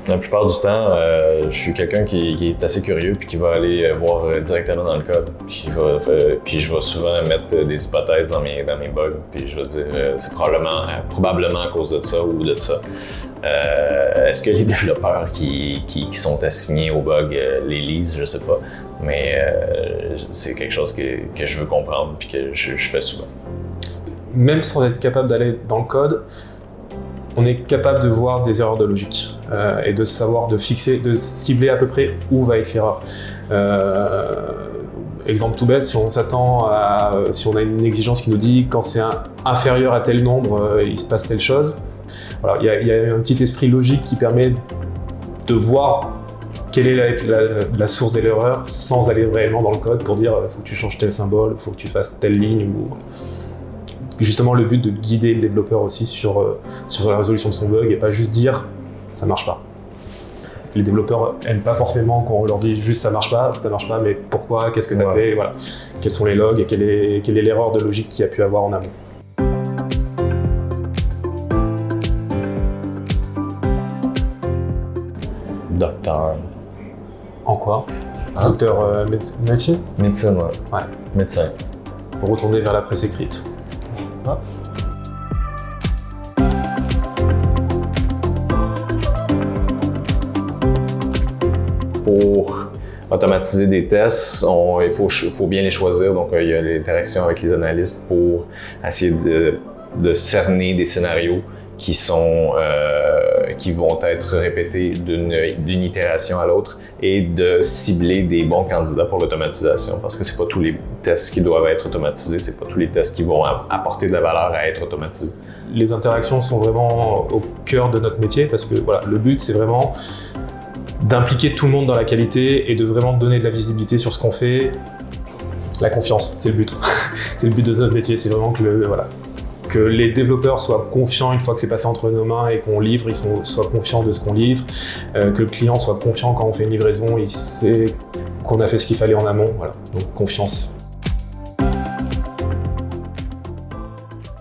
La plupart du temps, je suis quelqu'un qui est assez curieux puis qui va aller voir directement dans le code. Puis je vais souvent mettre des hypothèses dans mes bugs. Puis je vais dire c'est probablement à cause de ça ou de ça. Est-ce que les développeurs qui sont assignés aux bugs les lisent? Je sais pas. Mais c'est quelque chose que je veux comprendre puis que je fais souvent. Même sans être capable d'aller dans le code, on est capable de voir des erreurs de logique et de savoir, de cibler à peu près où va être l'erreur. Exemple tout bête, si on a une exigence qui nous dit quand c'est inférieur à tel nombre, il se passe telle chose. Voilà, il y a un petit esprit logique qui permet de voir quelle est la source de l'erreur sans aller réellement dans le code pour dire faut que tu changes tel symbole, faut que tu fasses telle ligne ou... Justement, le but de guider le développeur aussi sur la résolution de son bug et pas juste dire ça marche pas. Les développeurs aiment pas forcément quand on leur dit juste ça marche pas, mais pourquoi, qu'est-ce que tu as fait, voilà. Quels sont les logs et quelle est l'erreur de logique qu'il y a pu avoir en amont. Docteur. En quoi? Docteur médecine? Médecine, ouais. Médecin. Retourner vers la presse écrite. Ah. Pour automatiser des tests, il faut bien les choisir. Donc, il y a l'interaction avec les analystes pour essayer de cerner des scénarios qui vont être répétés d'une itération à l'autre et de cibler des bons candidats pour l'automatisation. Parce que c'est pas tous les tests qui doivent être automatisés, c'est pas tous les tests qui vont apporter de la valeur à être automatisés. Les interactions sont vraiment au cœur de notre métier parce que voilà, le but c'est vraiment d'impliquer tout le monde dans la qualité et de vraiment donner de la visibilité sur ce qu'on fait. La confiance, c'est le but. C'est le but de notre métier, c'est vraiment que les développeurs soient confiants une fois que c'est passé entre nos mains et qu'on livre, ils soient confiants de ce qu'on livre, que le client soit confiant quand on fait une livraison, il sait qu'on a fait ce qu'il fallait en amont, voilà. Donc confiance.